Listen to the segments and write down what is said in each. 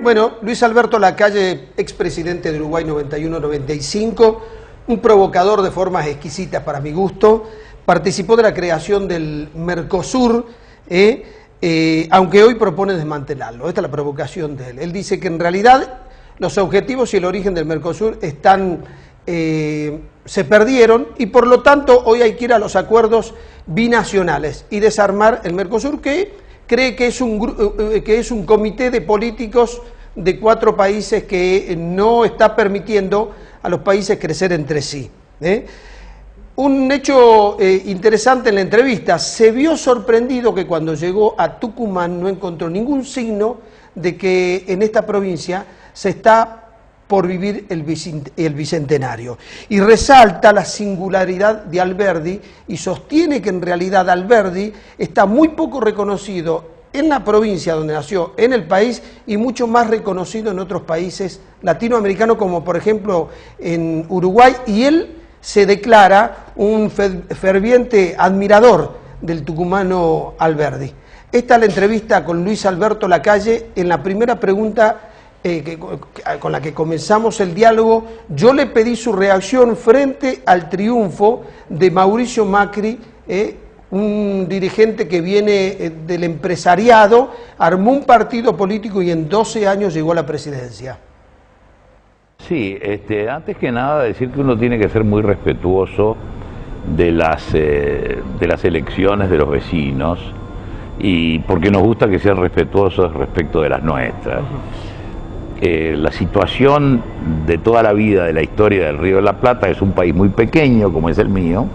Bueno, Luis Alberto Lacalle, expresidente de Uruguay 91-95, un provocador de formas exquisitas para mi gusto, participó de la creación del Mercosur, aunque hoy propone desmantelarlo. Esta es la provocación de él. Él dice que en realidad los objetivos y el origen del Mercosur se perdieron y por lo tanto hoy hay que ir a los acuerdos binacionales y desarmar el Mercosur, que cree que es un comité de políticos de 4 países que no está permitiendo a los países crecer entre sí. Un hecho interesante en la entrevista: se vio sorprendido que cuando llegó a Tucumán no encontró ningún signo de que en esta provincia se está por vivir el bicentenario, y resalta la singularidad de Alberdi y sostiene que en realidad Alberdi está muy poco reconocido en la provincia donde nació, en el país, y mucho más reconocido en otros países latinoamericanos, como por ejemplo en Uruguay, y él se declara un ferviente admirador del tucumano Alberdi. Esta es la entrevista con Luis Alberto Lacalle. En la primera pregunta con la que comenzamos el diálogo, yo le pedí su reacción frente al triunfo de Mauricio Macri, un dirigente que viene del empresariado, armó un partido político y en 12 años llegó a la presidencia. Sí, antes que nada decir que uno tiene que ser muy respetuoso de las elecciones de los vecinos, y porque nos gusta que sean respetuosos respecto de las nuestras. La situación de toda la vida de la historia del Río de la Plata es un país muy pequeño como es el mío,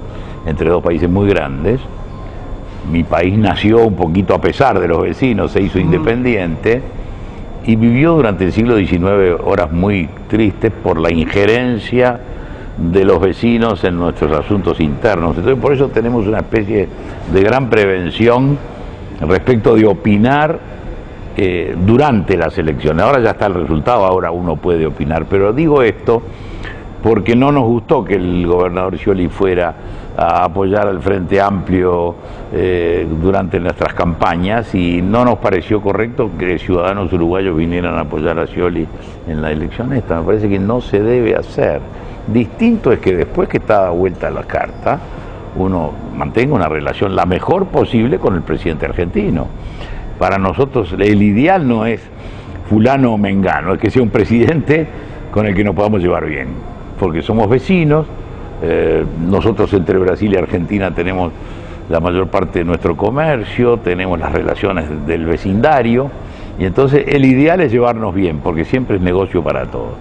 entre 2 países muy grandes. Mi país nació un poquito a pesar de los vecinos, se hizo independiente y vivió durante el siglo XIX horas muy tristes por la injerencia de los vecinos en nuestros asuntos internos. Entonces por eso tenemos una especie de gran prevención respecto de opinar durante las elecciones. Ahora ya está el resultado, ahora uno puede opinar, pero digo esto porque no nos gustó que el gobernador Scioli fuera a apoyar al Frente Amplio durante nuestras campañas, y no nos pareció correcto que ciudadanos uruguayos vinieran a apoyar a Scioli en la elección esta. Me parece que no se debe hacer. Distinto es que después que está dada vuelta la carta, uno mantenga una relación la mejor posible con el presidente argentino. Para nosotros el ideal no es fulano o mengano, es que sea un presidente con el que nos podamos llevar bien, porque somos vecinos. Nosotros entre Brasil y Argentina tenemos la mayor parte de nuestro comercio, tenemos las relaciones del vecindario, y entonces el ideal es llevarnos bien, porque siempre es negocio para todos.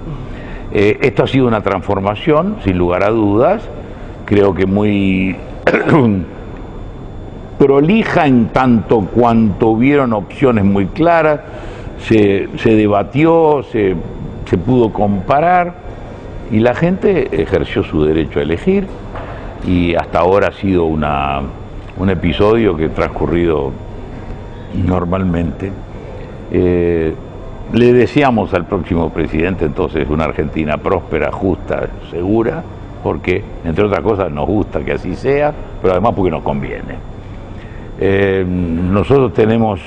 Esto ha sido una transformación, sin lugar a dudas, creo que muy prolija en tanto cuanto hubieron opciones muy claras, se debatió, se pudo comparar, y la gente ejerció su derecho a elegir, y hasta ahora ha sido un episodio que ha transcurrido normalmente. Le deseamos al próximo presidente entonces una Argentina próspera, justa, segura, porque entre otras cosas nos gusta que así sea, pero además porque nos conviene. Nosotros tenemos,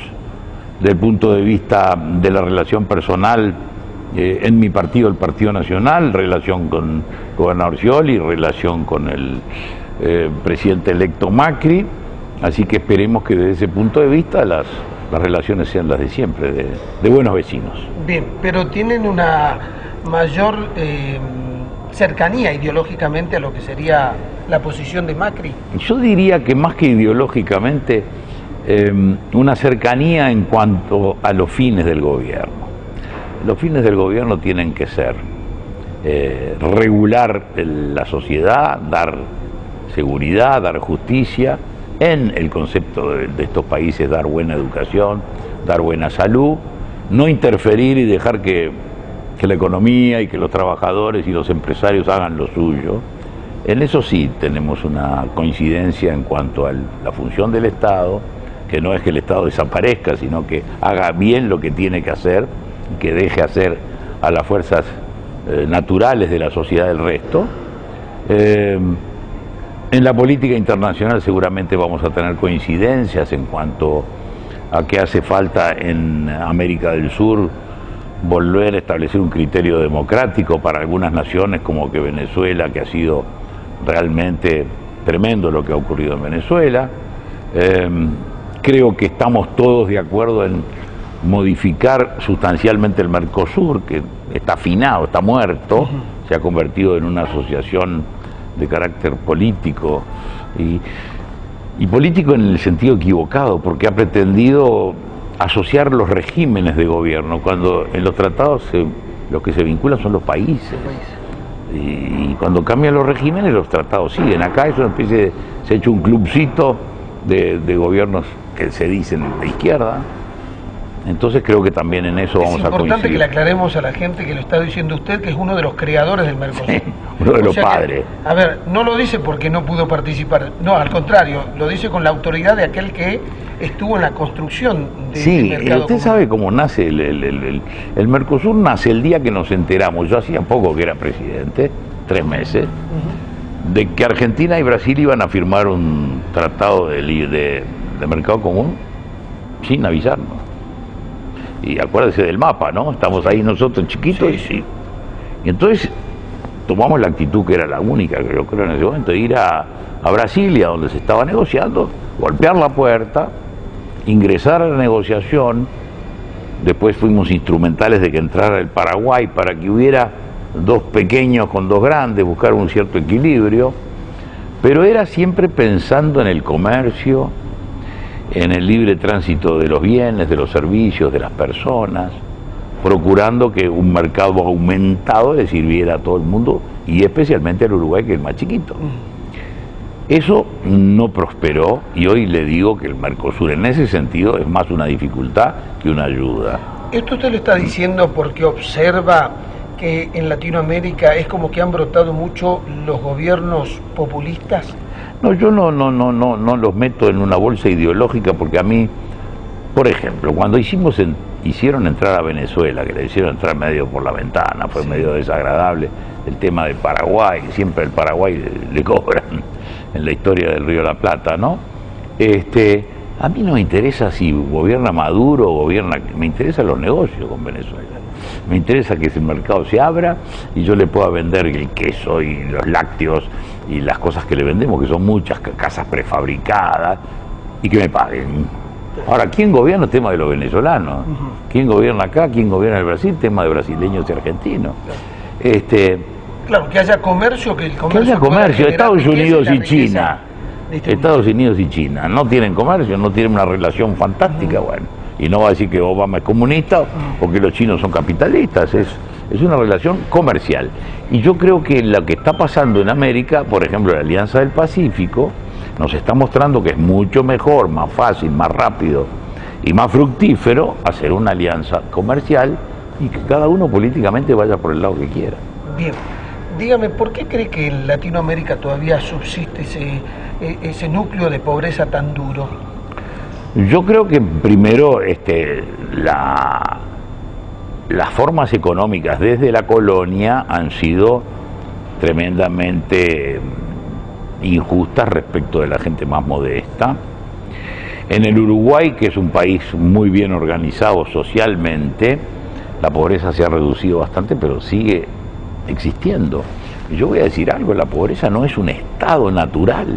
desde el punto de vista de la relación personal, en mi partido, el Partido Nacional, relación con el gobernador Scioli, relación con el presidente electo Macri, así que esperemos que desde ese punto de vista las relaciones sean las de siempre, de buenos vecinos. Bien, pero tienen una mayor cercanía ideológicamente a lo que sería la posición de Macri. Yo diría que más que ideológicamente, una cercanía en cuanto a los fines del gobierno. Los fines del gobierno tienen que ser regular la sociedad, dar seguridad, dar justicia, en el concepto de estos países dar buena educación, dar buena salud, no interferir y dejar que la economía y que los trabajadores y los empresarios hagan lo suyo. En eso sí tenemos una coincidencia en cuanto a la función del Estado, que no es que el Estado desaparezca, sino que haga bien lo que tiene que hacer, que deje hacer a las fuerzas naturales de la sociedad del resto. En la política internacional seguramente vamos a tener coincidencias en cuanto a que hace falta en América del Sur volver a establecer un criterio democrático para algunas naciones como que Venezuela, que ha sido realmente tremendo lo que ha ocurrido en Venezuela. Creo que estamos todos de acuerdo en modificar sustancialmente el Mercosur, que está afinado, está muerto, se ha convertido en una asociación de carácter político y político en el sentido equivocado, porque ha pretendido asociar los regímenes de gobierno, cuando en los tratados los que se vinculan son los países. Y cuando cambian los regímenes, los tratados siguen. Acá es una especie de, se ha hecho un clubcito de gobiernos que se dicen de izquierda. Entonces creo que también en eso vamos a coincidir. Es importante que le aclaremos a la gente que lo está diciendo usted, que es uno de los creadores del Mercosur. Sí, uno de los padres. A ver, no lo dice porque no pudo participar, no, al contrario, lo dice con la autoridad de aquel que estuvo en la construcción del mercado. Usted sabe cómo nace el Mercosur. Nace el día que nos enteramos, yo hacía poco que era presidente, 3 meses, de que Argentina y Brasil iban a firmar un tratado de mercado común sin avisarnos. Y acuérdese del mapa, ¿no? Estamos ahí nosotros chiquitos y entonces tomamos la actitud que era la única que yo creo en ese momento, de ir a Brasilia, donde se estaba negociando, golpear la puerta, ingresar a la negociación. Después fuimos instrumentales de que entrara el Paraguay para que hubiera 2 pequeños con 2 grandes, buscar un cierto equilibrio, pero era siempre pensando en el comercio, en el libre tránsito de los bienes, de los servicios, de las personas, procurando que un mercado aumentado le sirviera a todo el mundo y especialmente al Uruguay, que es el más chiquito. Eso no prosperó y hoy le digo que el Mercosur en ese sentido es más una dificultad que una ayuda. ¿Esto usted lo está diciendo porque observa que en Latinoamérica es como que han brotado mucho los gobiernos populistas? No, yo no los meto en una bolsa ideológica, porque a mí, por ejemplo, cuando hicieron entrar a Venezuela, que le hicieron entrar medio por la ventana, fue medio desagradable, el tema de Paraguay, siempre el Paraguay le cobran en la historia del Río de la Plata, ¿no? A mí no me interesa si gobierna Maduro o gobierna, me interesan los negocios con Venezuela. Me interesa que ese mercado se abra y yo le pueda vender el queso y los lácteos y las cosas que le vendemos, que son muchas, casas prefabricadas, y que me paguen. Ahora, ¿quién gobierna? El tema de los venezolanos. ¿Quién gobierna acá? ¿Quién gobierna el Brasil? Tema de brasileños y argentinos. Claro, que haya comercio, que el comercio... Que haya comercio, Estados Unidos y China. Estados Unidos y China no tienen comercio, no tienen una relación fantástica, bueno. Y no va a decir que Obama es comunista o que los chinos son capitalistas, es una relación comercial. Y yo creo que lo que está pasando en América, por ejemplo, la Alianza del Pacífico, nos está mostrando que es mucho mejor, más fácil, más rápido y más fructífero hacer una alianza comercial y que cada uno políticamente vaya por el lado que quiera. Bien, dígame, ¿por qué cree que en Latinoamérica todavía subsiste ese núcleo de pobreza tan duro? Yo creo que primero las formas económicas desde la colonia han sido tremendamente injustas respecto de la gente más modesta. En el Uruguay, que es un país muy bien organizado socialmente, la pobreza se ha reducido bastante, pero sigue existiendo. Y yo voy a decir algo, la pobreza no es un estado natural,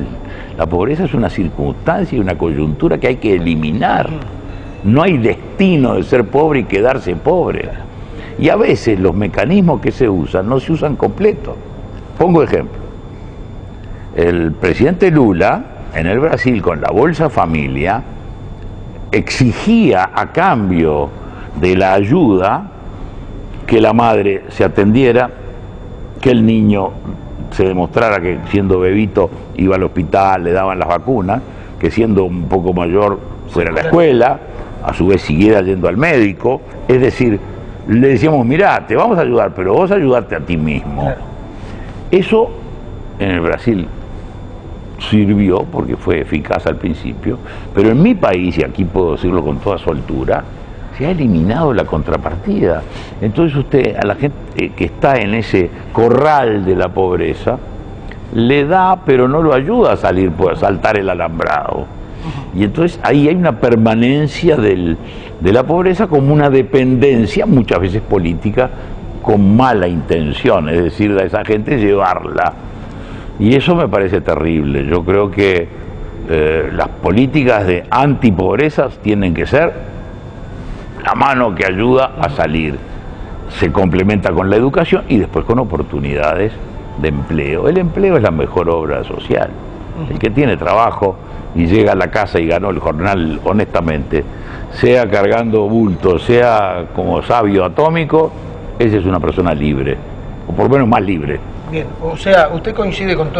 la pobreza es una circunstancia y una coyuntura que hay que eliminar. No hay destino de ser pobre y quedarse pobre. Y a veces los mecanismos que se usan no se usan completos. Pongo ejemplo. El presidente Lula, en el Brasil, con la Bolsa Familia, exigía a cambio de la ayuda que la madre se atendiera, que el niño se demostrara que siendo bebito iba al hospital, le daban las vacunas, que siendo un poco mayor fuera a la escuela, a su vez siguiera yendo al médico. Es decir, le decíamos, mirá, te vamos a ayudar, pero vos ayudarte a ti mismo. Claro. Eso en el Brasil sirvió porque fue eficaz al principio, pero en mi país, y aquí puedo decirlo con toda soltura, se ha eliminado la contrapartida. Entonces usted, a la gente que está en ese corral de la pobreza, le da, pero no lo ayuda a salir, a saltar el alambrado. Y entonces ahí hay una permanencia de la pobreza como una dependencia, muchas veces política, con mala intención, es decir, a esa gente llevarla. Y eso me parece terrible. Yo creo que las políticas de antipobreza tienen que ser la mano que ayuda a salir. Se complementa con la educación y después con oportunidades de empleo. El empleo es la mejor obra social. El que tiene trabajo y llega a la casa y ganó el jornal honestamente, sea cargando bultos, sea como sabio atómico, esa es una persona libre, o por lo menos más libre. Bien, o sea, usted coincide con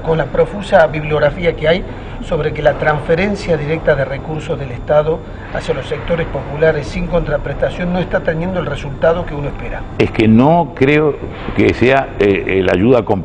con la profusa bibliografía que hay sobre que la transferencia directa de recursos del Estado hacia los sectores populares sin contraprestación no está teniendo el resultado que uno espera. Es que no creo que sea la ayuda completa.